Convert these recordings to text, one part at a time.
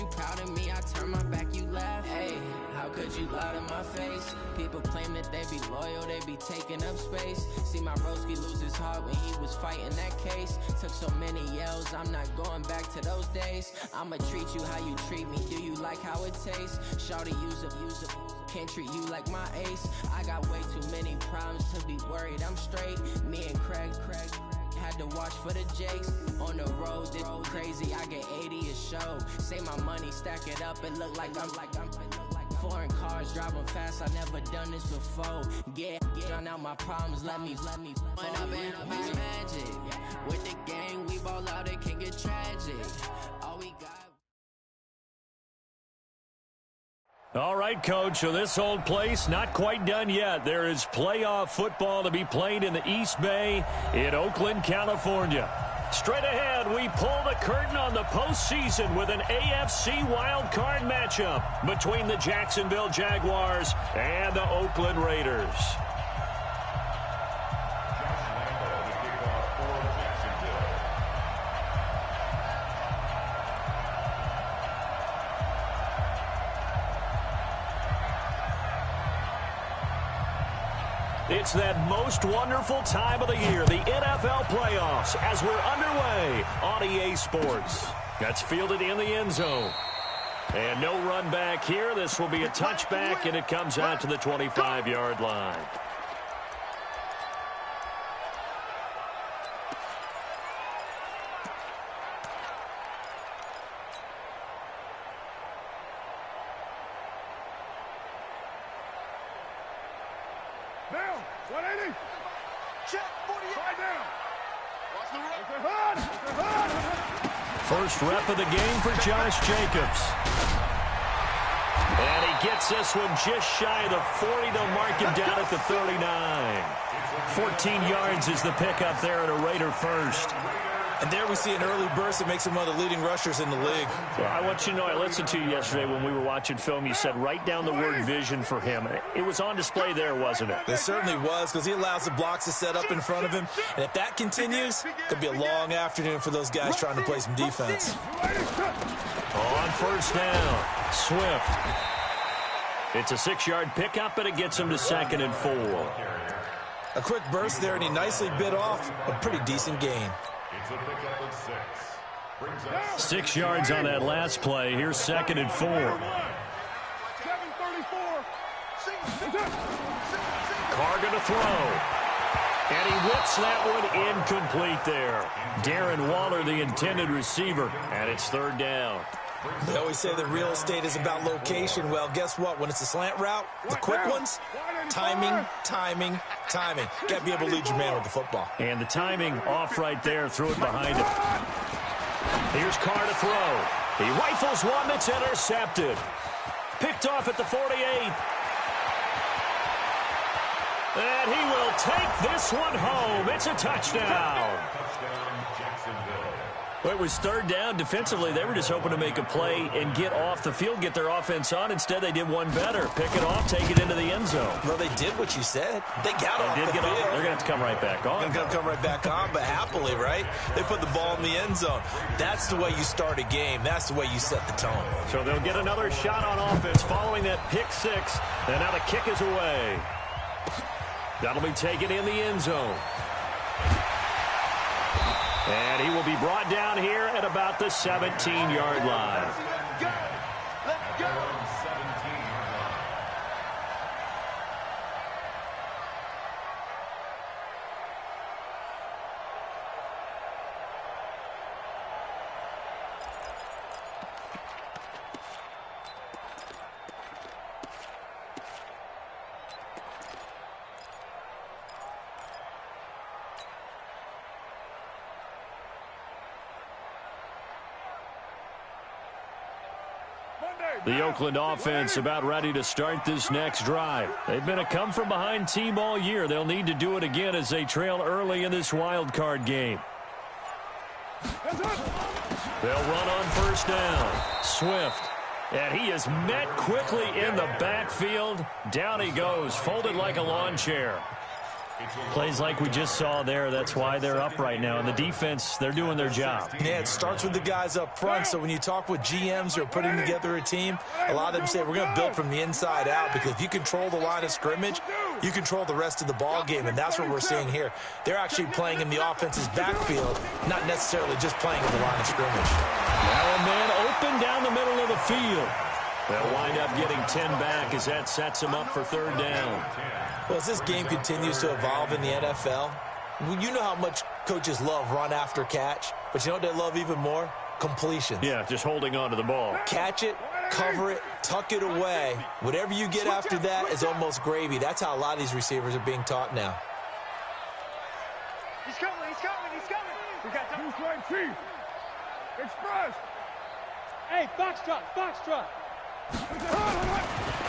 you proud of me, I turn my back, you laugh. Hey, how could you lie to my face? People claim that they be loyal, they be taking up space. See my broski lose his heart when he was fighting that case. Took so many yells, I'm not going back to those days. I'ma treat you how you treat me, do you like how it tastes? Shawty, use up, can't treat you like my ace. I got way too many problems to be worried, I'm straight. Me and Craig had to watch for the Jakes. On the road, this crazy, I get 80 a show. Say my money, stack it up, it look like I'm foreign cars, driving fast, I never done this before. Drown out my problems, let me When up and magic. With the gang, we ball out, it can get tragic. All we got. All right, Coach, so this old place not quite done yet. There is playoff football to be played in the East Bay in Oakland, California. Straight ahead, we pull the curtain on the postseason with an AFC wildcard matchup between the Jacksonville Jaguars and the Oakland Raiders. It's that most wonderful time of the year, the NFL playoffs, as we're underway on EA Sports. That's fielded in the end zone. And no run back here. This will be a touchback, and it comes out to the 25-yard line. Down, 180. Check, 48. Right down. Watch the run. First rep of the game for Josh Jacobs. And he gets this one just shy of the 40. They'll mark him down at the 39. 14 yards is the pickup there at a Raider first. And there we see an early burst that makes him one of the leading rushers in the league. Well, I want you to know, I listened to you yesterday when we were watching film. You said write down the word vision for him. It was on display there, wasn't it? It certainly was, because he allows the blocks to set up in front of him. And if that continues, it could be a long afternoon for those guys trying to play some defense. On first down, Swift. It's a 6-yard pickup, and it gets him to 2nd and 4. A quick burst there, and he nicely bit off a pretty decent gain. 6 yards on that last play. Here's 2nd and 4. Carr going to throw. And he whips that one incomplete there. Darren Waller, the intended receiver, and it's 3rd down. They always say that real estate is about location. Well, guess what? When it's a slant route, the quick ones, timing. Got to be able to lead your man with the football. And the timing off right there. Threw it behind him. Here's Carr to throw. He rifles one that's intercepted. Picked off at the 48. And he will take this one home. It's a touchdown. Well, it was 3rd down. Defensively, they were just hoping to make a play and get off the field, get their offense on. Instead, they did one better. Pick it off, take it into the end zone. Well, they did what you said. They got off the field. They're going to have to come right back on. They're going to come right back on, but happily, right? They put the ball in the end zone. That's the way you start a game. That's the way you set the tone. So they'll get another shot on offense following that pick 6. And now the kick is away. That'll be taken in the end zone. And he will be brought down here at about the 17-yard line. Let's go. The Oakland offense about ready to start this next drive. They've been a come-from-behind team all year. They'll need to do it again as they trail early in this wild card game. They'll run on first down. Swift. And he is met quickly in the backfield. Down he goes, folded like a lawn chair. Plays like we just saw there, that's why they're up right now. And the defense, they're doing their job. Yeah, it starts with the guys up front. So when you talk with GMs who are putting together a team, a lot of them say we're going to build from the inside out, because if you control the line of scrimmage, you control the rest of the ball game, and that's what we're seeing here. They're actually playing in the offense's backfield, not necessarily just playing in the line of scrimmage. Now a man open down the middle of the field. They'll wind up getting 10 back as that sets them up for third down. Well, as this game continues to evolve in the NFL, you know how much coaches love run after catch, but you know what they love even more? Completions. Yeah, just holding on to the ball. Catch it, cover it, tuck it away. Whatever you get after that is almost gravy. That's how a lot of these receivers are being taught now. He's coming, he's coming, he's coming. We got time. Two strike chief. Express. Hey, Foxtrot, Foxtrot.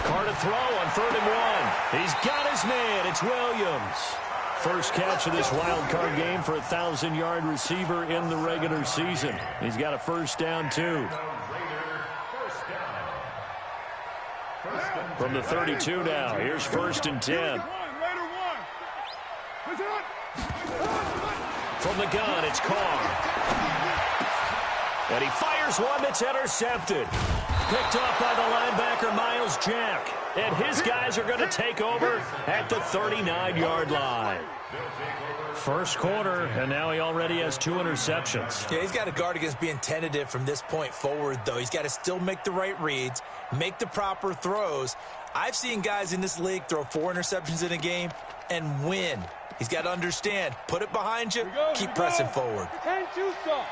Carr to throw on 3rd and 1. He's got his man. It's Williams. First catch of this wild card game for a 1,000-yard receiver in the regular season. He's got a first down, too. From the 32 now. Here's 1st and 10. From the gun, it's Carr. And he fires one that's intercepted. Picked off by the linebacker, Miles Jack. And his guys are going to take over at the 39-yard line. First quarter, and now he already has 2 interceptions. Yeah, he's got to guard against being tentative from this point forward, though. He's got to still make the right reads, make the proper throws. I've seen guys in this league throw 4 interceptions in a game and win. He's got to understand, put it behind you, keep pressing forward. 10-2 stop.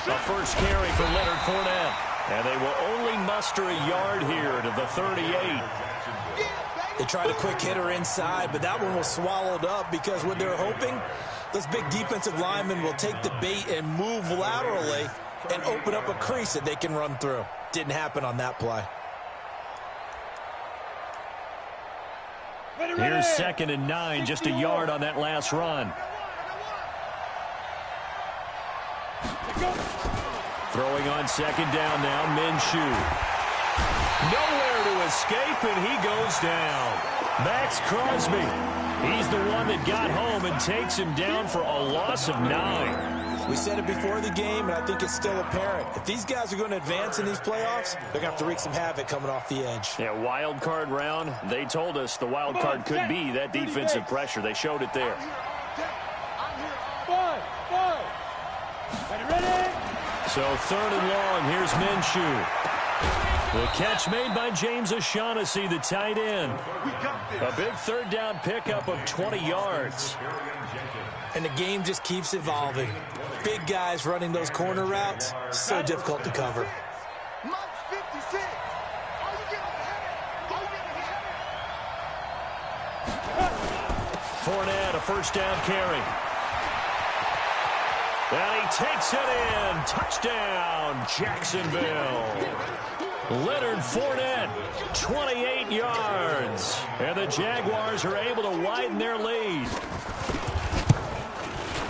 A first carry for Leonard Fournette. And they will only muster a yard here to the 38. They tried a quick hitter inside, but that one was swallowed up because what they're hoping, those big defensive linemen will take the bait and move laterally and open up a crease that they can run through. Didn't happen on that play. Here's 2nd and 9, just a yard on that last run. Throwing on 2nd down now, Minshew. Nowhere to escape, and he goes down. Max Crosby. He's the one that got home and takes him down for a loss of 9. We said it before the game, and I think it's still apparent. If these guys are going to advance in these playoffs, they're going to have to wreak some havoc coming off the edge. Yeah, wild card round. They told us the wild card could be that defensive pressure. They showed it there. 5. Ready? So 3rd and long, here's Minshew. The catch made by James O'Shaughnessy, the tight end. A big 3rd down pickup of 20 yards. And the game just keeps evolving. Big guys running those corner routes, so difficult to cover. Fournette, a first down carry. And he takes it in. Touchdown, Jacksonville. Leonard Fournette, 28 yards. And the Jaguars are able to widen their lead.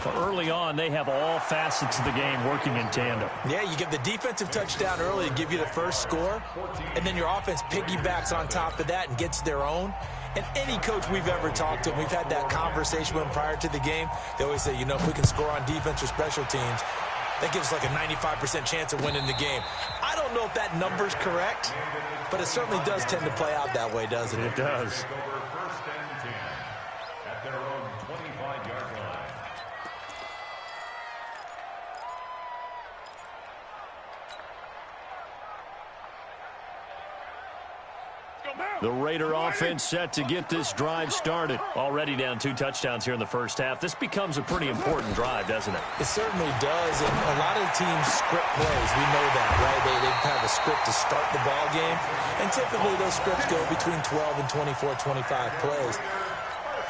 But early on, they have all facets of the game working in tandem. Yeah, you give the defensive touchdown early to give you the first score, and then your offense piggybacks on top of that and gets their own. And any coach we've ever talked to, we've had that conversation with them prior to the game, they always say, you know, if we can score on defense or special teams, that gives us like a 95% chance of winning the game. I don't know if that number's correct, but it certainly does tend to play out that way, doesn't it? It does. The Raider offense set to get this drive started. Already down 2 touchdowns here in the first half. This becomes a pretty important drive, doesn't it? It certainly does, and a lot of the teams script plays. We know that, right? They have a script to start the ball game, and typically those scripts go between 12 and 24, 25 plays.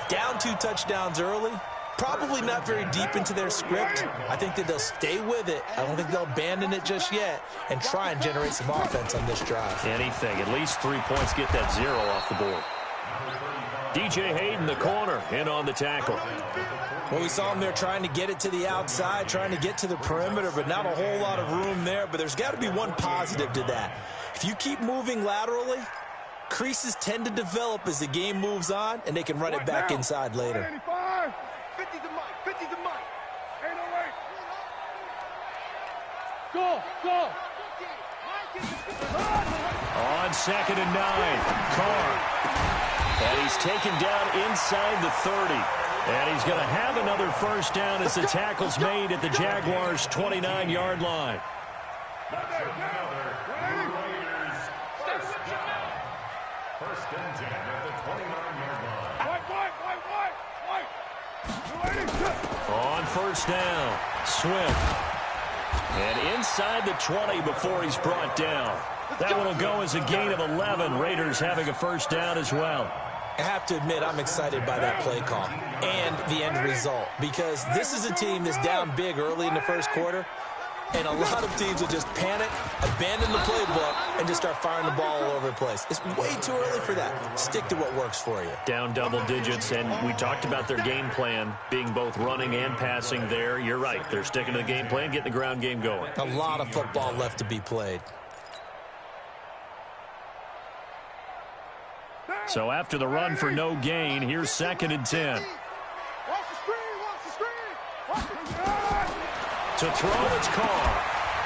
Down 2 touchdowns early, probably not very deep into their script. I think that they'll stay with it. I don't think they'll abandon it just yet and try and generate some offense on this drive. Anything. At least 3 points, get that 0 off the board. DJ Hayden, the corner, in on the tackle. Well, we saw him there trying to get it to the outside, trying to get to the perimeter, but not a whole lot of room there. But there's got to be one positive to that. If you keep moving laterally, creases tend to develop as the game moves on, and they can run it back inside later. 185. 50 the mic. 50 the mic. 808. Go. On 2nd and 9, Carr. And he's taken down inside the 30. And he's going to have another first down as the tackle's made at the Jaguars' 29-yard line. First and 10 at the 29-yard line. On first down, Swift. And inside the 20 before he's brought down. That one will go as a gain of 11. Raiders having a first down as well. I have to admit, I'm excited by that play call and the end result, because this is a team that's down big early in the first quarter, and a lot of teams will just panic, abandon the playbook, and just start firing the ball all over the place. It's way too early for that. Stick to what works for you. Down double digits, and we talked about their game plan being both running and passing there. You're right. They're sticking to the game plan, getting the ground game going. A lot of football left to be played. So after the run for no gain, here's 2nd and 10. Watch the screen. To throw, it's Carr.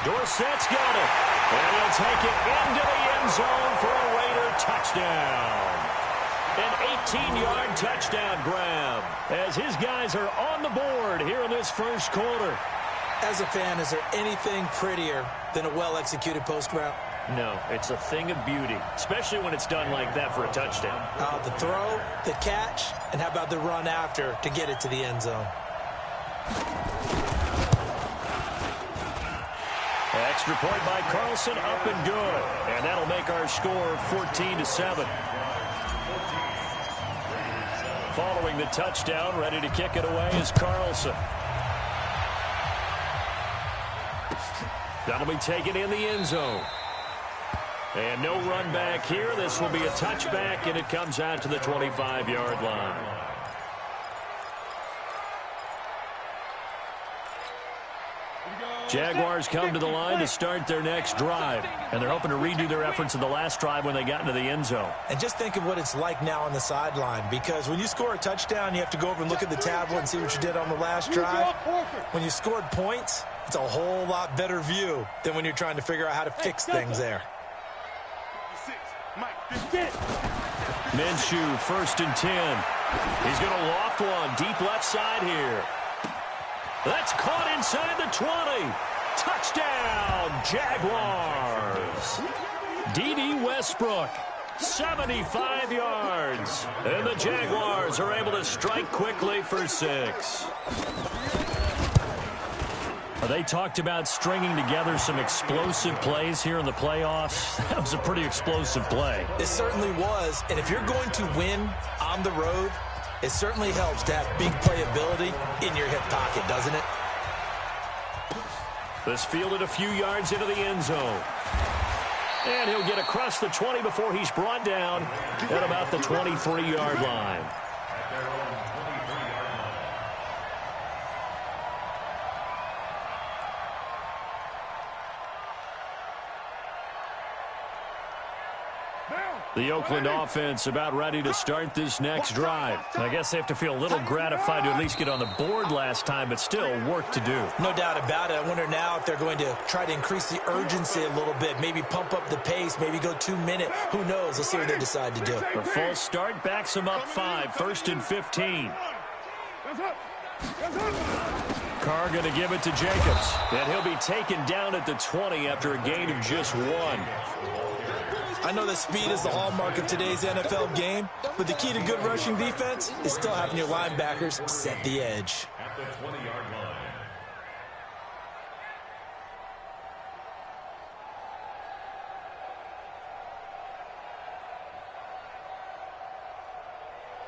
Dorsett's got it. And he'll take it into the end zone for a Raider touchdown. An 18-yard touchdown grab as his guys are on the board here in this first quarter. As a fan, is there anything prettier than a well-executed post route? No, it's a thing of beauty, especially when it's done like that for a touchdown. The throw, the catch, and how about the run after to get it to the end zone? Extra point by Carlson, up and good. And that'll make our score 14-7. Following the touchdown, ready to kick it away is Carlson. That'll be taken in the end zone. And no run back here. This will be a touchback, and it comes out to the 25-yard line. Jaguars come to the line to start their next drive, and they're hoping to redo their efforts in the last drive when they got into the end zone. And just think of what it's like now on the sideline, because when you score a touchdown, you have to go over and look at the tablet and see what you did on the last drive. When you scored points, it's a whole lot better view than when you're trying to figure out how to fix things there. Minshew, 1st and 10. He's going to loft one deep left side here. That's caught inside the 20. Touchdown, Jaguars. D.D. Westbrook, 75 yards. And the Jaguars are able to strike quickly for 6. They talked about stringing together some explosive plays here in the playoffs. That was a pretty explosive play. It certainly was. And if you're going to win on the road, it certainly helps to have big playability in your hip pocket, doesn't it? This fielded a few yards into the end zone. And he'll get across the 20 before he's brought down at about the 23-yard line. The Oakland offense about ready to start this next drive. I guess they have to feel a little gratified to at least get on the board last time, but still work to do. No doubt about it. I wonder now if they're going to try to increase the urgency a little bit, maybe pump up the pace, maybe go 2 minute. Who knows? Let's see what they decide to do. A false start backs them up 5, 1st and 15. Carr going to give it to Jacobs, and he'll be taken down at the 20 after a gain of just 1. I know that speed is the hallmark of today's NFL game, but the key to good rushing defense is still having your linebackers set the edge. At the 20-yard line.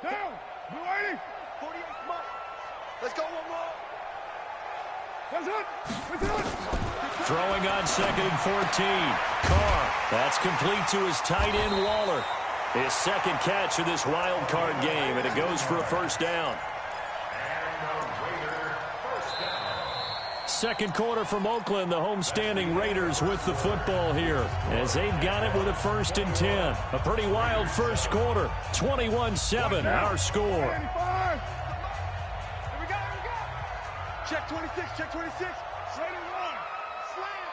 Down. Blue 80. 48 mark. Let's go one more. That's it. Throwing on 2nd and 14. Carr. That's complete to his tight end, Waller. His second catch of this wild card game, and it goes for a first down. second quarter from Oakland. The homestanding Raiders with the football here as they've got it with a 1st and 10. A pretty wild first quarter. 21-7, our score. Here we go. Check 26, check 26. Straight and run. Slam.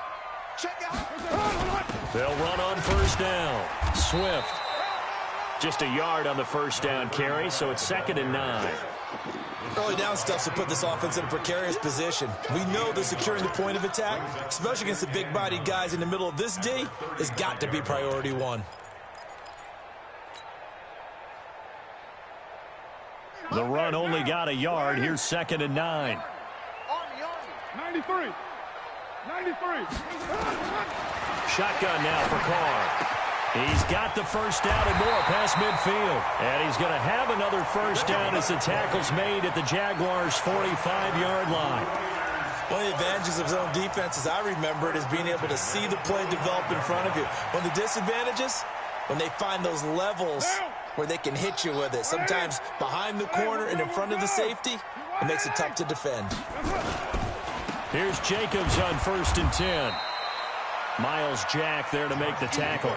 Check out. They'll run on 1st down. Swift. Just a yard on the 1st down carry, so it's 2nd and 9. Early down stuff to put this offense in a precarious position. We know that securing the point of attack, especially against the big-bodied guys in the middle of this D, has got to be priority one. The run only got a yard. Here's 2nd and 9. 93. Shotgun now for Carr. He's got the 1st down and more past midfield. And he's going to have another 1st down as the tackle's made at the Jaguars' 45-yard line. One of the advantages of zone defense, as I remember it, is being able to see the play develop in front of you. One of the disadvantages, when they find those levels where they can hit you with it. Sometimes behind the corner and in front of the safety, it makes it tough to defend. Here's Jacobs on 1st and 10. Miles Jack there to make the tackle.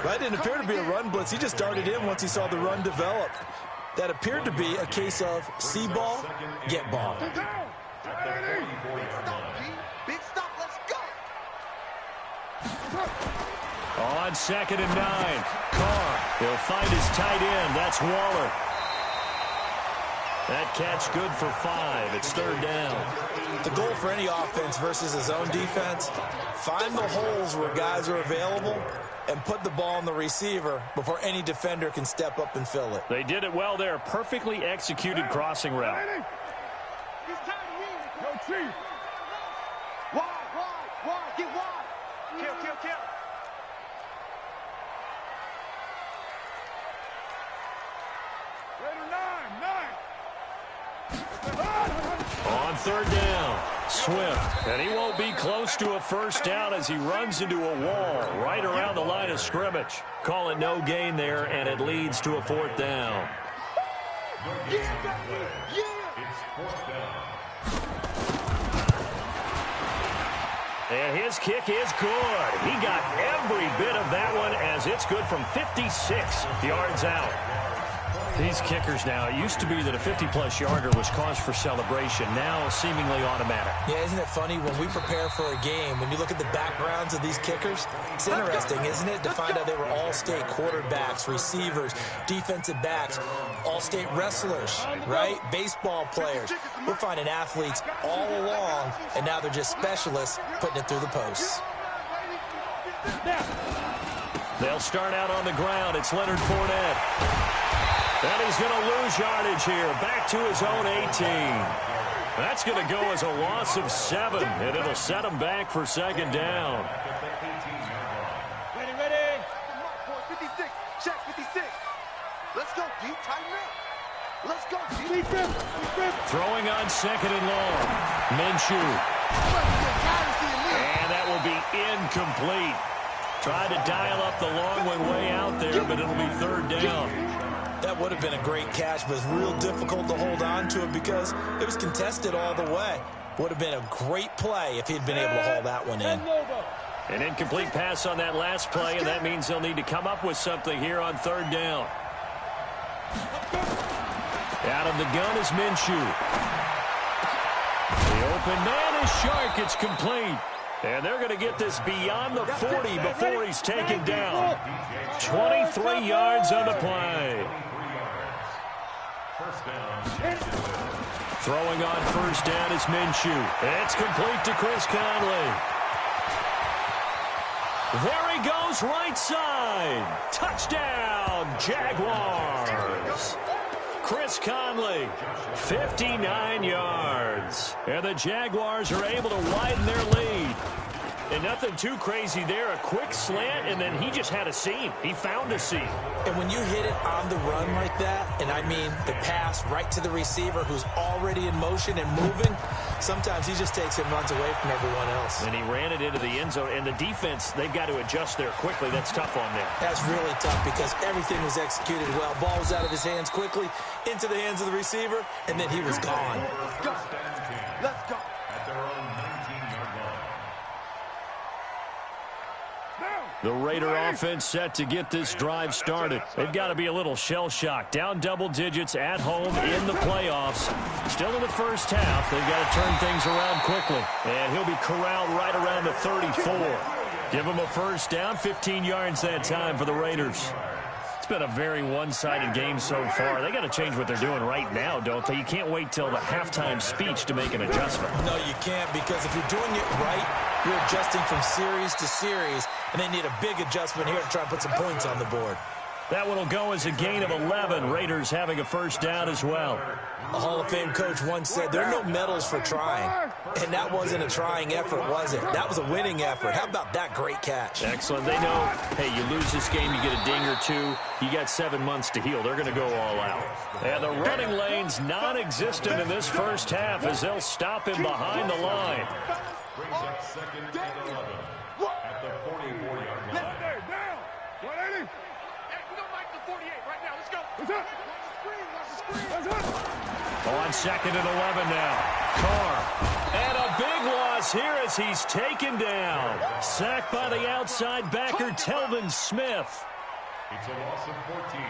That didn't appear to be a run blitz. He just darted in once he saw the run develop. That appeared to be a case of see ball, get ball. Big stop, let's go. On 2nd and 9. Carr. He'll find his tight end. That's Waller. That catch good for 5. It's 3rd down. The goal for any offense versus a zone defense, find the holes where guys are available and put the ball on the receiver before any defender can step up and fill it. They did it well there. Perfectly executed crossing route. Yo, Chief. Wide, get wide. Kill. Raider 9. On 3rd down, Swift. And he won't be close to a 1st down as he runs into a wall right around the line of scrimmage. Call it no gain there, and it leads to a 4th down. And his kick is good. He got every bit of that one as it's good from 56 yards out. These kickers now, it used to be that a 50-plus yarder was cause for celebration. Now seemingly automatic. Yeah, isn't it funny when we prepare for a game, when you look at the backgrounds of these kickers, it's interesting, isn't it, to find out they were all-state quarterbacks, receivers, defensive backs, all-state wrestlers, right? Baseball players. We're finding athletes all along, and now they're just specialists putting it through the posts. They'll start out on the ground. It's Leonard Fournette. And he's going to lose yardage here. Back to his own 18. That's going to go as a loss of 7, and it'll set him back for 2nd down. Ready. 56, check 56. Let's go, D, tighten up. Let's go, D. Throwing on 2nd and long. Minshew. And that will be incomplete. Tried to dial up the long one way out there, but it'll be 3rd down. That would have been a great catch, but it's real difficult to hold on to it because it was contested all the way. Would have been a great play if he'd been able to haul that one in. An incomplete pass on that last play, and that means they'll need to come up with something here on 3rd down. Out of the gun is Minshew. The open man is Shark. It's complete. And they're going to get this beyond the 40 before he's taken down. 23 yards on the play. Throwing on 1st down is Minshew. It's complete to Chris Conley. There he goes, right side. Touchdown, Jaguars. Chris Conley, 59 yards. And the Jaguars are able to widen their lead. And nothing too crazy there. A quick slant, and then he just had a seam. He found a seam. And when you hit it on the run like that, and I mean the pass right to the receiver who's already in motion and moving, sometimes he just takes it and runs away from everyone else. And he ran it into the end zone. And the defense, they've got to adjust there quickly. That's tough on them. That's really tough because everything was executed well. Ball was out of his hands quickly, into the hands of the receiver, and then he was gone. Let's go. The Raider offense set to get this drive started. They've got to be a little shell-shocked. Down double digits at home in the playoffs. Still in the first half. They've got to turn things around quickly. And he'll be corralled right around the 34. Give him a first down. 15 yards that time for the Raiders. It's been a very one-sided game so far. They got to change what they're doing right now, don't they? You can't wait till the halftime speech to make an adjustment. No, you can't, because if you're doing it right, you're adjusting from series to series, and they need a big adjustment here to try and put some points on the board. That one will go as a gain of 11. Raiders having a first down as well. A Hall of Fame coach once said, there are no medals for trying. And that wasn't a trying effort, was it? That was a winning effort. How about that great catch? Excellent. They know, hey, you lose this game, you get a ding or two. You got 7 months to heal. They're going to go all out. And the running lane's non-existent in this first half as they'll stop him behind the line. Brings up second and 11 at the 44-yard line. Down. 180. On second and 11 now. Carr. And a big loss here as he's taken down. Sacked by the outside backer, Telvin Smith. It's a loss of 14.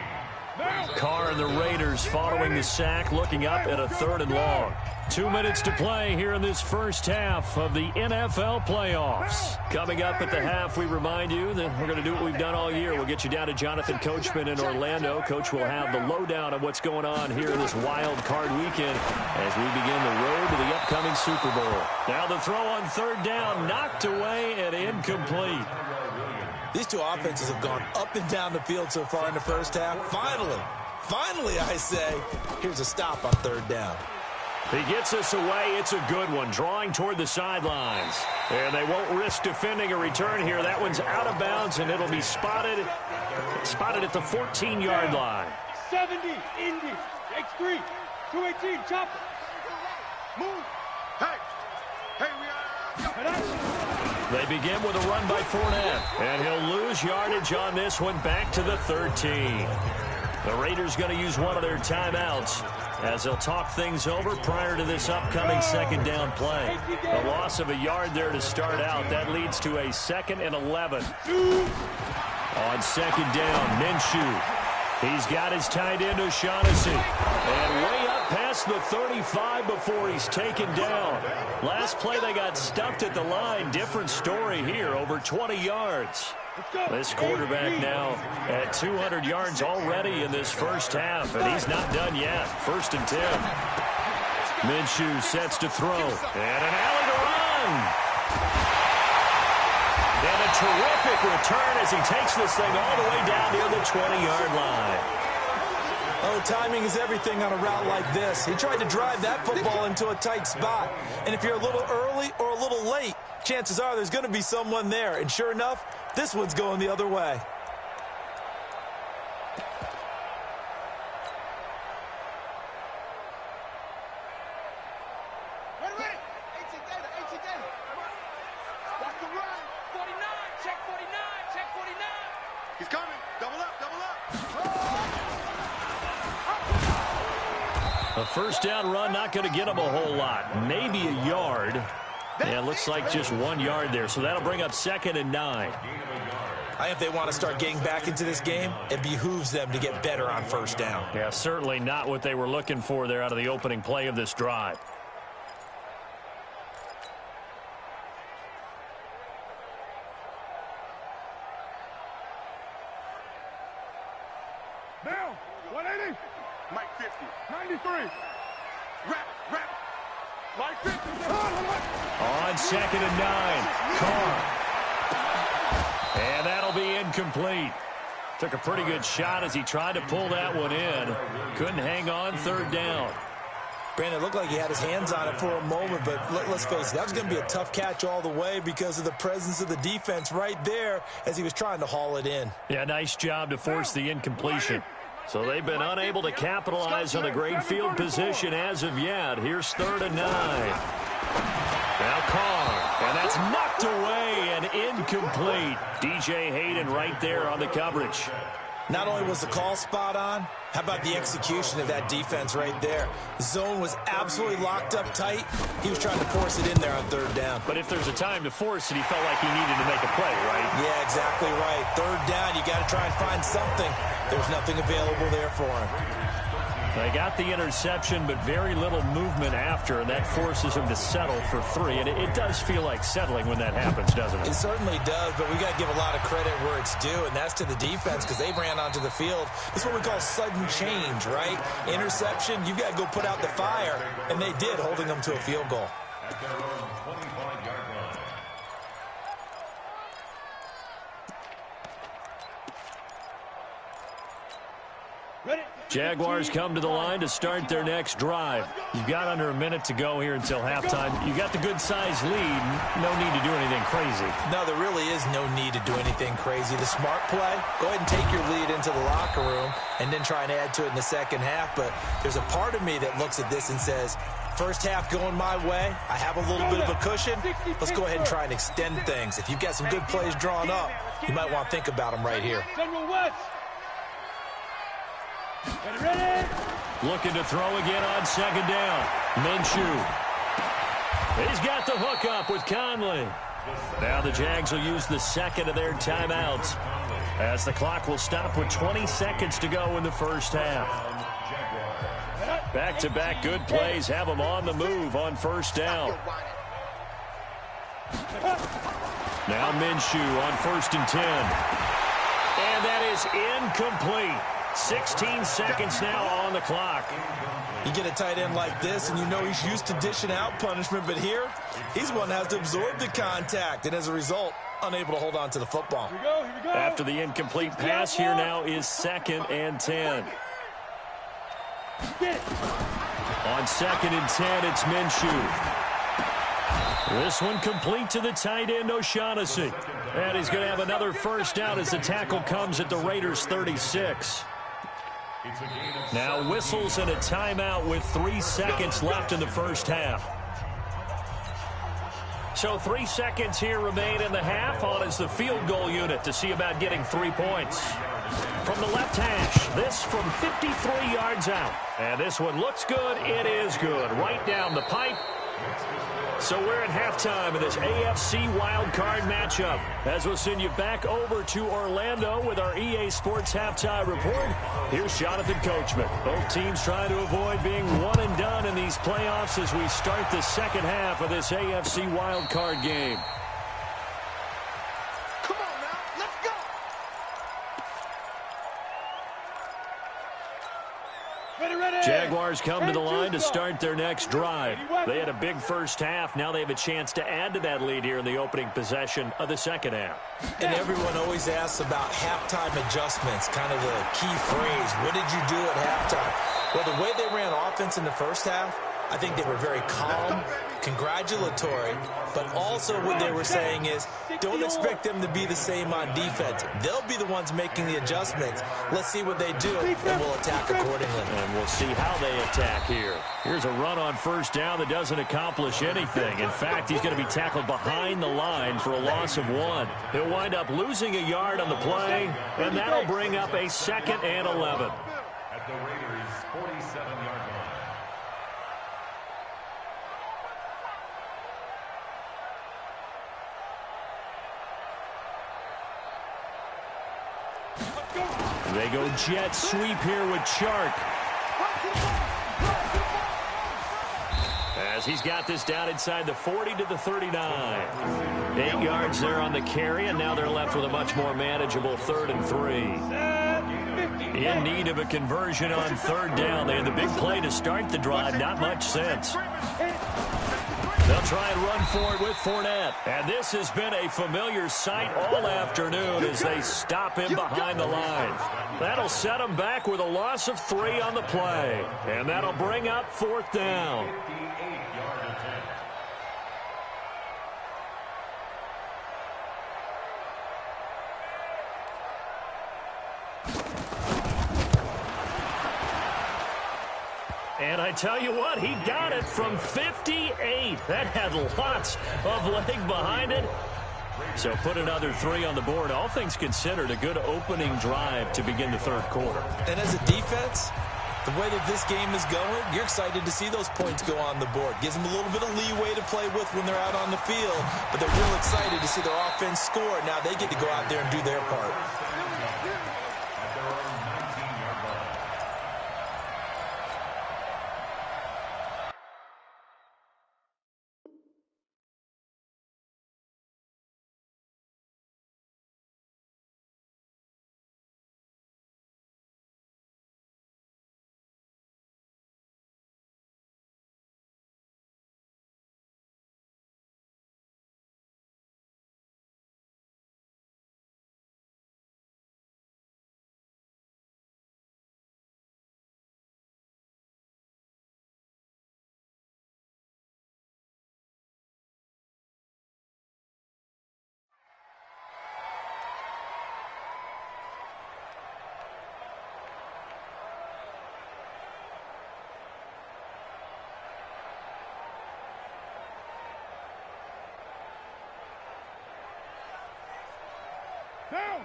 Carr and the Raiders following the sack, looking up at a 3rd and long. 2 minutes to play here in this first half of the NFL playoffs. Coming up at the half, we remind you that we're going to do what we've done all year. We'll get you down to Jonathan Coachman in Orlando. Coach will have the lowdown of what's going on here in this wild card weekend as we begin the road to the upcoming Super Bowl. Now the throw on 3rd down, knocked away and incomplete. These two offenses have gone up and down the field so far in the first half. Finally, I say, here's a stop on 3rd down. He gets us away. It's a good one, drawing toward the sidelines. And they won't risk defending a return here. That one's out of bounds, and it'll be spotted at the 14-yard line. 70, Indy, X3, 218, chopper. Move. Hey, we are. They begin with a run by Fournette, and he'll lose yardage on this one back to the 13. The Raiders going to use one of their timeouts as they'll talk things over prior to this upcoming 2nd down play. A loss of a yard there to start out. That leads to a 2nd and 11. On 2nd down, Minshew. He's got his tight end, O'Shaughnessy. And way up past the 35 before he's taken down. Last play, they got stuffed at the line. Different story here, over 20 yards. This quarterback now at 200 yards already in this first half, and he's not done yet. 1st and 10. Minshew sets to throw. And an alley to run. And a terrific return as he takes this thing all the way down near the 20-yard line. Oh, timing is everything on a route like this. He tried to drive that football into a tight spot. And if you're a little early or a little late, chances are there's going to be someone there. And sure enough, this one's going the other way. Ready. 18 data. Watch the run. 49, check 49, check 49. He's coming. Double up. A 1st down run, not going to get him a whole lot. Maybe a yard. Yeah, it looks like just 1 yard there. So that'll bring up 2nd and 9. I think if they want to start getting back into this game, it behooves them to get better on 1st down. Yeah, certainly not what they were looking for there out of the opening play of this drive. Now, 180. Mike 50. 93. Rap. Mike 50. On 2nd and 9, Carr. And that'll be incomplete. Took a pretty good shot as he tried to pull that one in. Couldn't hang on 3rd down. Brandon, it looked like he had his hands on it for a moment, but let's face it, that was going to be a tough catch all the way because of the presence of the defense right there as he was trying to haul it in. Yeah, nice job to force the incompletion. So they've been unable to capitalize on the great field position as of yet. Here's 3rd and 9. Now Carr, and that's knocked away and incomplete. DJ Hayden right there on the coverage. Not only was the call spot on, how about the execution of that defense right there? Zone was absolutely locked up tight. He was trying to force it in there on third down. But if there's a time to force it, he felt like he needed to make a play, right? Yeah, exactly right. Third down, you got to try and find something. There's nothing available there for him. They got the interception, but very little movement after, and that forces him to settle for 3. And it does feel like settling when that happens, doesn't it? It certainly does, but we got to give a lot of credit where it's due, and that's to the defense because they ran onto the field. This is what we call sudden change, right? Interception, you got to go put out the fire, and they did, holding them to a field goal. At their own 25-yard line. Ready? Jaguars come to the line to start their next drive. You've got under a minute to go here until halftime. You got the good-sized lead. No need to do anything crazy. No, there really is no need to do anything crazy. The smart play, go ahead and take your lead into the locker room and then try and add to it in the second half. But there's a part of me that looks at this and says, first half going my way, I have a little bit of a cushion. Let's go ahead and try and extend things. If you've got some good plays drawn up, you might want to think about them right here. General West. Ready? Looking to throw again on second down. Minshew. He's got the hook up with Conley. Now the Jags will use the second of their timeouts as the clock will stop with 20 seconds to go in the first half. Back-to-back good plays have them on the move on first down. Now Minshew on 1st and 10. And that is incomplete. 16 seconds now on the clock. You get a tight end like this, and you know he's used to dishing out punishment, but here, he's one that has to absorb the contact, and as a result, unable to hold on to the football. Here we go. After the incomplete pass, here now is 2nd and 10. On 2nd and 10, it's Minshew. This one complete to the tight end, O'Shaughnessy. And he's going to have another first down as the tackle comes at the Raiders' 36. Now whistles and a timeout with 3 seconds left in the first half. So 3 seconds here remain in the half. On is the field goal unit to see about getting 3 points. From the left hash, this from 53 yards out. And this one looks good. It is good. Right down the pipe. So we're at halftime of this AFC wildcard matchup. As we'll send you back over to Orlando with our EA Sports halftime report. Here's Jonathan Coachman. Both teams trying to avoid being one and done in these playoffs as we start the second half of this AFC wildcard game. Come on now, let's go. Ready. Jaguars come to the line to start their next drive. They had a big first half. Now they have a chance to add to that lead here in the opening possession of the second half. And everyone always asks about halftime adjustments, kind of the key phrase. What did you do at halftime? Well, the way they ran offense in the first half, I think they were very calm, congratulatory, but also what they were saying is don't expect them to be the same on defense. They'll be the ones making the adjustments. Let's see what they do, and we'll attack accordingly. And we'll see how they attack here. Here's a run on first down that doesn't accomplish anything. In fact, he's going to be tackled behind the line for a loss of 1. He'll wind up losing a yard on the play, and that'll bring up a 2nd and 11. At the Raiders' 47-yard line. They go jet sweep here with Chark. As he's got this down inside the 40 to the 39. 8 yards there on the carry, and now they're left with a much more manageable 3rd and 3. In need of a conversion on 3rd down. They had the big play to start the drive. Not much sense. They'll try and run for it with Fournette. And this has been a familiar sight all afternoon as they stop him behind the line. That'll set him back with a loss of 3 on the play. And that'll bring up 4th down. And I tell you what, he got it from 58. That had lots of leg behind it. So put another 3 on the board. All things considered, a good opening drive to begin the third quarter. And as a defense, the way that this game is going, you're excited to see those points go on the board. Gives them a little bit of leeway to play with when they're out on the field, but they're real excited to see their offense score. Now they get to go out there and do their part.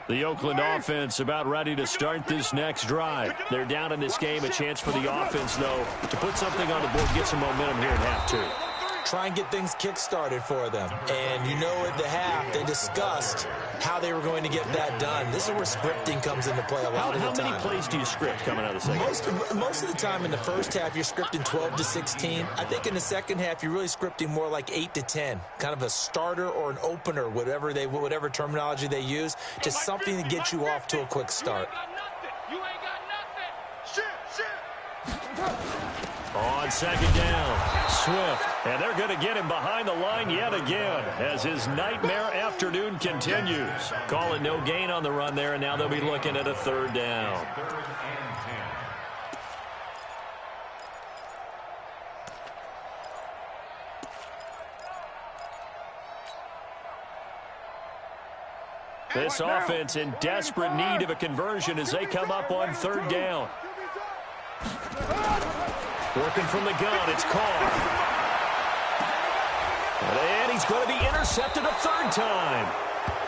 The Oakland offense about ready to start this next drive. They're down in this game. A chance for the offense, though, to put something on the board, get some momentum here in half two. Try and get things kick-started for them. And you know at the half, they discussed how they were going to get that done. This is where scripting comes into play a lot of the time. How many plays do you script coming out of the second? Most of the time in the first half, you're scripting 12 to 16. I think in the second half, you're really scripting more like 8 to 10. Kind of a starter or an opener, whatever terminology they use. Just something to get you off to a quick start. You ain't got nothing. Shit. On second down, Swift. And they're going to get him behind the line yet again as his nightmare afternoon continues. Call it no gain on the run there, and now they'll be looking at a third down. This offense in desperate need of a conversion as they come up on third down. Working from the gun, it's Carr. And he's going to be intercepted a third time.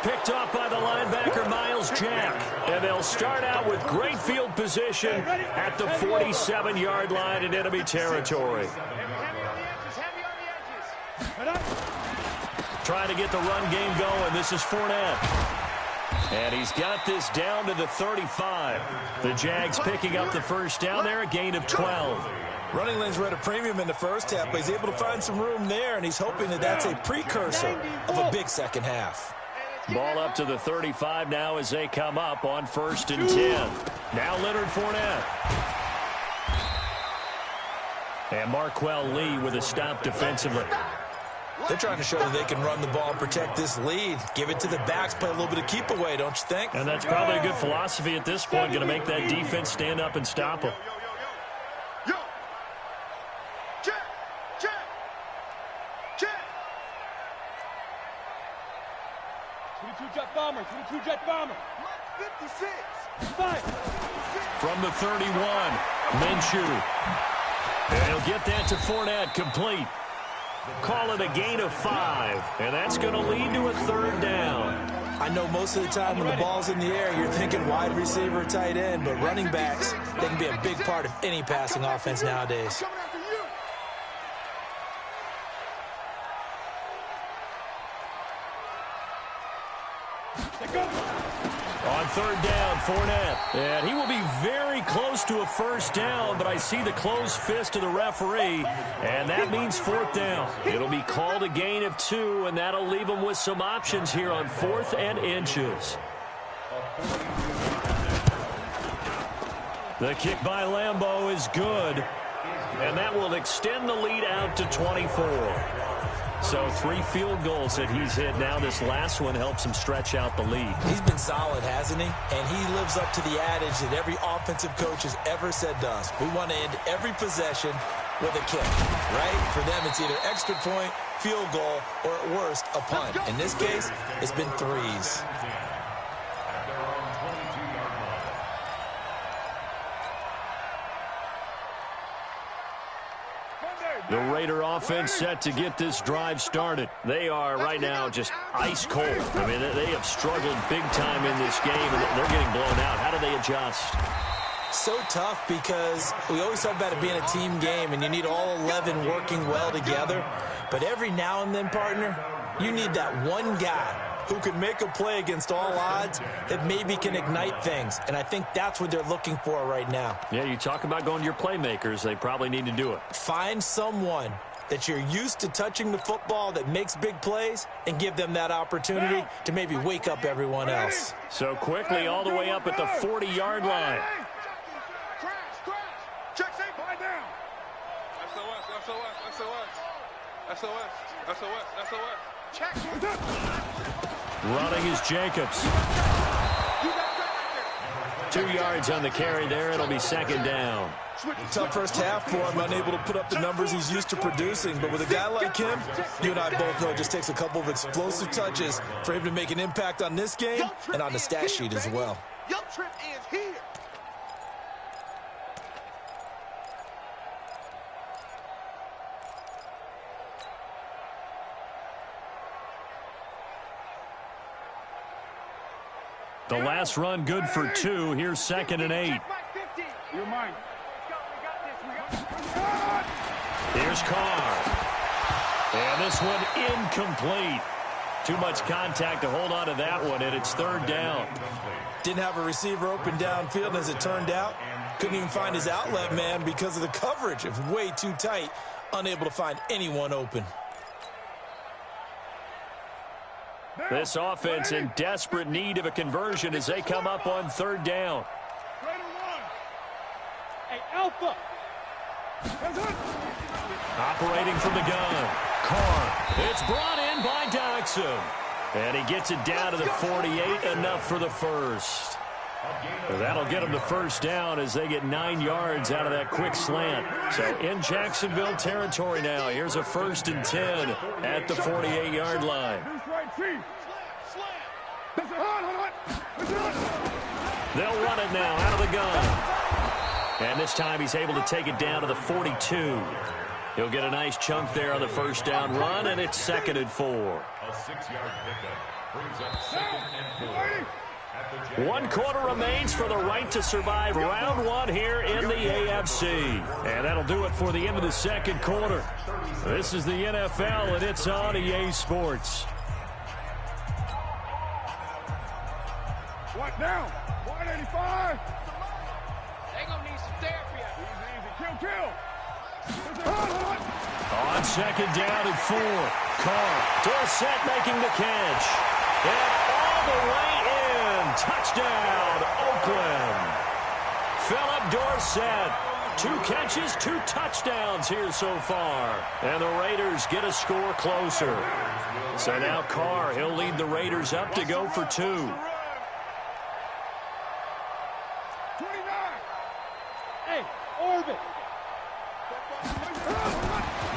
Picked off by the linebacker, Miles Jack. And they'll start out with great field position at the 47-yard line in enemy territory. Trying to get the run game going. This is Fournette. And he's got this down to the 35. The Jags picking up the first down there, a gain of 12. Running lanes were at a premium in the first half, but he's able to find some room there, and he's hoping that that's a precursor of a big second half. Ball up to the 35 now as they come up on 1st and 10. Now Leonard Fournette. And Marquell Lee with a stop defensively. They're trying to show that they can run the ball and protect this lead. Give it to the backs, play a little bit of keep away, don't you think? And that's probably a good philosophy at this point, going to make that defense stand up and stop them. Jet bomber. 56. From the 31, Minshew. And he'll get that to Fournette, complete. Call it a gain of 5, and that's going to lead to a third down. I know most of the time when the ball's in the air, you're thinking wide receiver, tight end, but running backs, they can be a big part of any passing offense nowadays. On third down, Fournette. And he will be very close to a first down, but I see the closed fist of the referee, and that means fourth down. It'll be called a gain of 2, and that'll leave them with some options here on 4th and inches. The kick by Lambeau is good, and that will extend the lead out to 24. So 3 field goals that he's hit now. This last one helps him stretch out the lead. He's been solid, hasn't he? And he lives up to the adage that every offensive coach has ever said to us. We want to end every possession with a kick, right? For them, it's either extra point, field goal, or at worst, a punt. In this case, it's been 3s. The Raider offense set to get this drive started. They are right now just ice cold. I mean, they have struggled big time in this game, and they're getting blown out. How do they adjust? So tough because we always talk about it being a team game, and you need all 11 working well together. But every now and then, partner, you need that one guy who can make a play against all odds that maybe can ignite things. And I think that's what they're looking for right now. Yeah, you talk about going to your playmakers. They probably need to do it. Find someone that you're used to touching the football that makes big plays and give them that opportunity to maybe wake up everyone else. So quickly all the way up at the 40-yard line. Check safe, lie down. SOS. Check. Running is Jacobs. 2 yards on the carry there. It'll be second down. Tough first half for him, unable to put up the numbers he's used to producing. But with a guy like him, you and I both know it just takes a couple of explosive touches for him to make an impact on this game and on the stat sheet as well. Your trip ends here. The last run good for 2. Here's 2nd and 8. You're mine. Here's Carr. And this one incomplete. Too much contact to hold on to that one, and it's 3rd down. Didn't have a receiver open downfield, and as it turned out, couldn't even find his outlet man because of the coverage. It was way too tight, unable to find anyone open. This offense in desperate need of a conversion as they come up on 3rd down. Hey, Alpha. Operating from the gun. Carr. It's brought in by Doxson. And he gets it down to the 48, enough for the first. That'll get them the first down as they get 9 yards out of that quick slant. So in Jacksonville territory now. Here's a 1st and 10 at the 48-yard line. They'll run it now out of the gun. And this time he's able to take it down to the 42. He'll get a nice chunk there on the first down run, and it's 2nd and 4. A 6-yard pickup brings up 2nd and 4. 1 quarter remains for the right to survive round 1 here in the AFC. And that'll do it for the end of the 2nd quarter. This is the NFL, and it's on EA Sports. What now? 185. They gonna need some therapy. Easy. Kill. On 2nd down and 4. Carr. Dorsett making the catch. And all the way in. Touchdown, Oakland. Philip Dorsett. 2 catches, 2 touchdowns here so far. And the Raiders get a score closer. So now Carr, he'll lead the Raiders up to go for 2. 29. Hey, Orbit.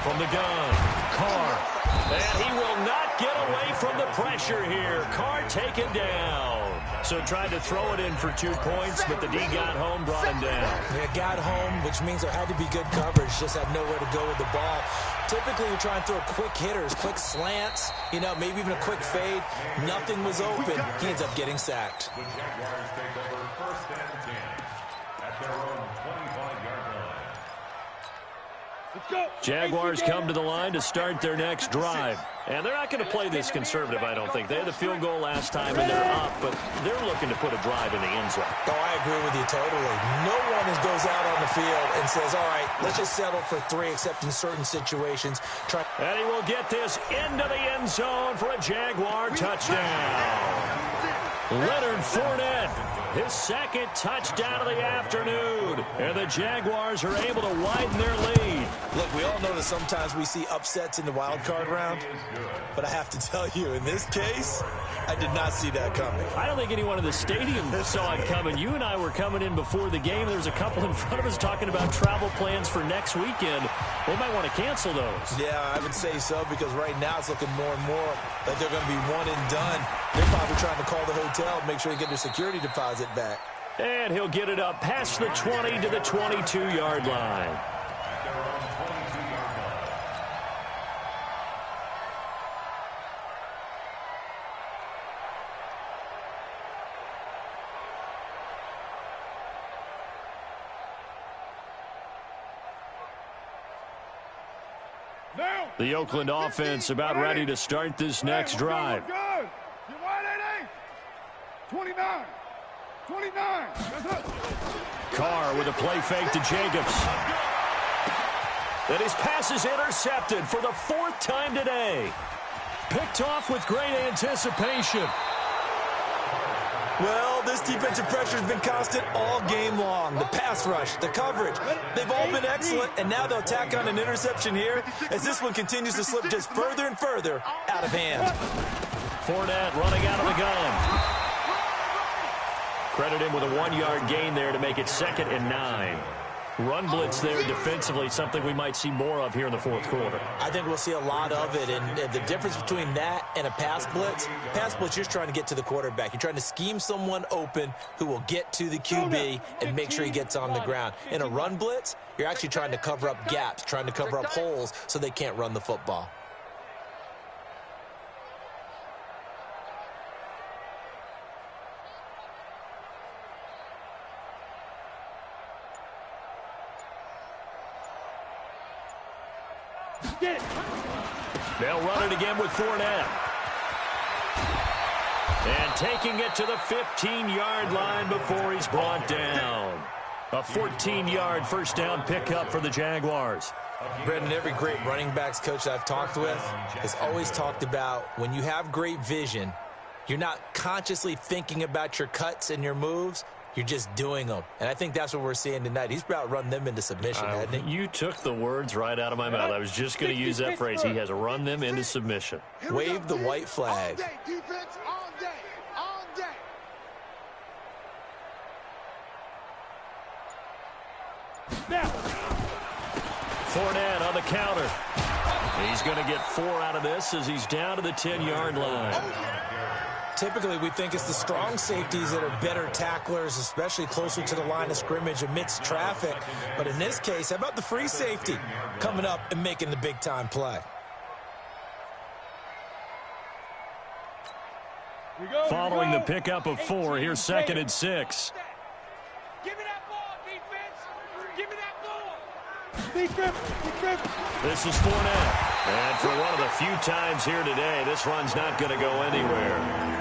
From the gun, Carr. And he will not get away from the pressure here. Carr taken down. So tried to throw it in for 2 points, but the D got home, brought him down. Yeah, got home, which means there had to be good coverage. Just had nowhere to go with the ball. Typically, you're trying to throw quick hitters, quick slants, you know, maybe even a quick fade. Nothing was open. He ends up getting sacked. The Jaguars take over 1st and 10 at their own 25-yard line. Let's go. Jaguars come to the line to start their next drive. And they're not going to play this conservative, I don't think. They had the field goal last time, and they're up, but they're looking to put a drive in the end zone. Oh, I agree with you totally. No one goes out on the field and says, all right, let's just settle for 3, except in certain situations. And he will get this into the end zone for a Jaguar touchdown. Leonard Fournette, his 2nd touchdown of the afternoon. And the Jaguars are able to widen their lead. Look, we all know that sometimes we see upsets in the wild card round. But I have to tell you, in this case, I did not see that coming. I don't think anyone in the stadium saw it coming. You and I were coming in before the game. There was a couple in front of us talking about travel plans for next weekend. We might want to cancel those. Yeah, I would say so, because right now it's looking more and more like they're going to be one and done. They're probably trying to call the hotel and make sure they get their security deposit back. And he'll get it up past the 20 to the 22-yard line. The Oakland offense about ready to start this next drive. Good. You wide 29. 29. Carr with a play fake to Jacobs. And his pass is intercepted for the 4th time today. Picked off with great anticipation. Well, this defensive pressure has been constant all game long. The pass rush, the coverage, they've all been excellent, and now they'll tack on an interception here as this one continues to slip just further and further out of hand. Fournette running out of the gun. Credit him with a 1-yard gain there to make it 2nd and 9. Run blitz there defensively, something we might see more of here in the 4th quarter. I think we'll see a lot of it, and the difference between that and a pass blitz, you're just trying to get to the quarterback. You're trying to scheme someone open who will get to the QB and make sure he gets on the ground. In a run blitz, you're actually trying to cover up gaps, trying to cover up holes so they can't run the football. They'll run it again with Fournette. And taking it to the 15-yard line before he's brought down. A 14-yard first down pickup for the Jaguars. Brendan, every great running backs coach that I've talked with has always talked about when you have great vision, you're not consciously thinking about your cuts and your moves. You're just doing them. And I think that's what we're seeing tonight. He's about run them into submission, hasn't he? You took the words right out of my mouth. I was just going to use that phrase. He has run them into submission. Wave the white flag. All day, defense, all day, all day. Fournette on the counter. He's going to get 4 out of this as he's down to the 10-yard line. Typically, we think it's the strong safeties that are better tacklers, especially closer to the line of scrimmage amidst traffic. But in this case, how about the free safety coming up and making the big-time play? Following the pickup of 4, here's 2nd and 6. Give me that ball, defense. Give me that ball. Defense. This is Fournette. And for one of the few times here today, this run's not going to go anywhere.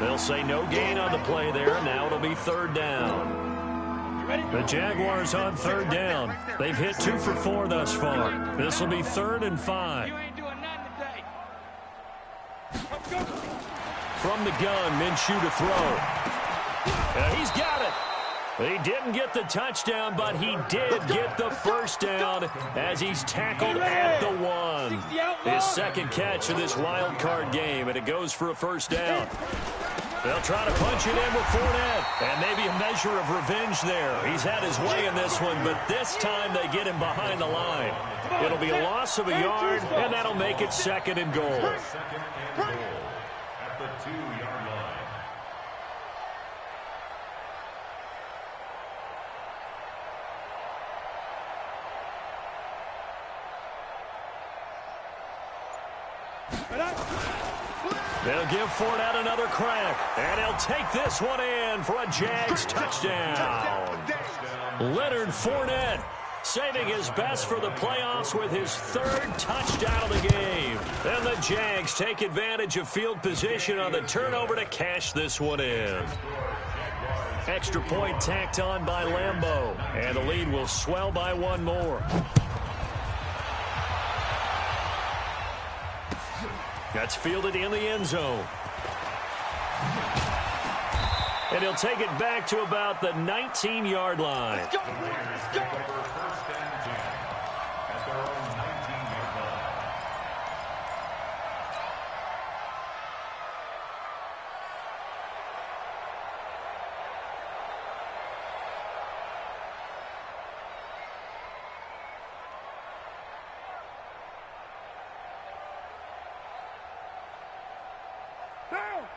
They'll say no gain on the play there. Now it'll be 3rd down. The Jaguars on 3rd down. They've hit 2 for 4 thus far. This will be 3rd and 5. You ain't doing nothing today. From the gun, Minshew to throw. He's got it. He didn't get the touchdown, but he did get the first down as he's tackled at the 1. His 2nd catch of this wild card game, and it goes for a first down. They'll try to punch it in with Fournette, and maybe a measure of revenge there. He's had his way in this one, but this time they get him behind the line. It'll be a loss of a yard, and that'll make it 2nd and goal. 2nd and goal at the 2-yard line. They'll give Fournette another crack, and he'll take this one in for a Jags touchdown. Leonard Fournette saving his best for the playoffs with his 3rd touchdown of the game. And the Jags take advantage of field position on the turnover to cash this one in. Extra point tacked on by Lambeau, and the lead will swell by 1 more. That's fielded in the end zone. And he'll take it back to about the 19-yard line. Let's go. Down.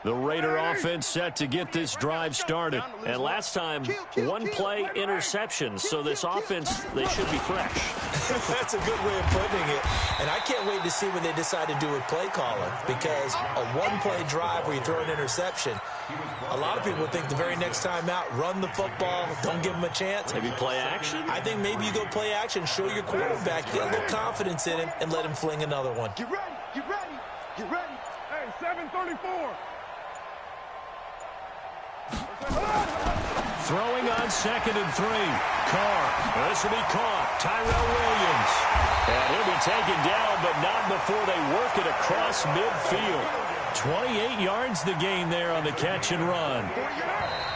The Raider offense set to get this drive started. And last time, one play interception. So this offense, they should be fresh. That's a good way of putting it. And I can't wait to see what they decide to do with play calling, because a one-play drive where you throw an interception, a lot of people think the very next time out, run the football, don't give them a chance. Maybe play action? I think maybe you go play action, show your quarterback, get a little confidence in him, and let him fling another one. Get ready, get ready, get ready. Hey, 734. Throwing on 2nd and 3. Carr. This will be caught. Tyrell Williams. And he'll be taken down, but not before they work it across midfield. 28 yards the gain there on the catch and run.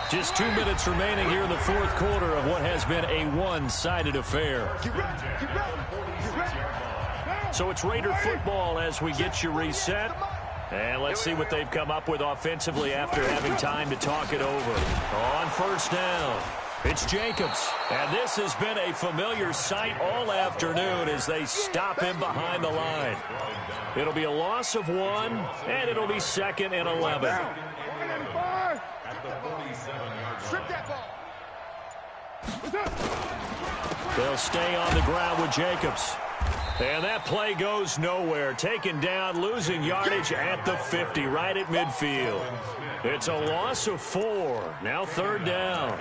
Just 2 minutes remaining here in the fourth quarter of what has been a one-sided affair. Get ready, get ready, get ready. So it's Raider football as we get you reset. And let's see what they've come up with offensively after having time to talk it over. On first down, it's Jacobs. And this has been a familiar sight all afternoon as they stop him behind the line. It'll be a loss of 1, and it'll be 2nd and 11. Strip that ball. They'll stay on the ground with Jacobs. And that play goes nowhere. Taken down, losing yardage at the 50, right at midfield. It's a loss of 4. Now 3rd down.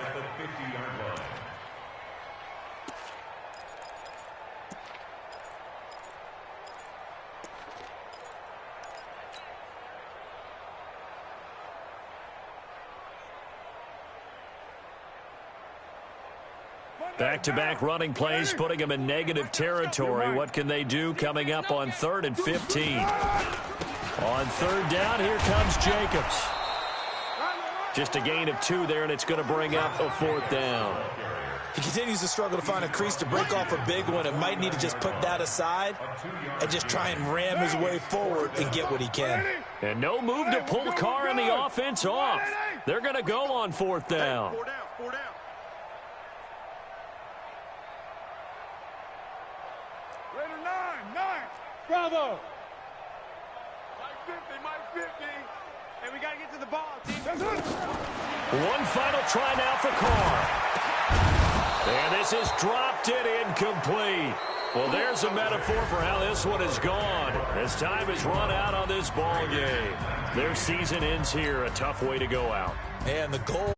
Back-to-back running plays, putting them in negative territory. What can they do coming up on 3rd and 15? On 3rd down, here comes Jacobs. Just a gain of 2 there, and it's going to bring up a 4th down. He continues to struggle to find a crease to break off a big one, and might need to just put that aside and just try and ram his way forward and get what he can. And no move to pull Carr and the offense off. They're going to go on 4th down. 4 down, 4 down. Raider 9. Bravo. Mike 50. And we got to get to the ball, team. That's it. One final try now for Carr. And this is dropped it incomplete. Well, there's a metaphor for how this one is gone. As time is run out on this ball game. Their season ends here. A tough way to go out. And the goal.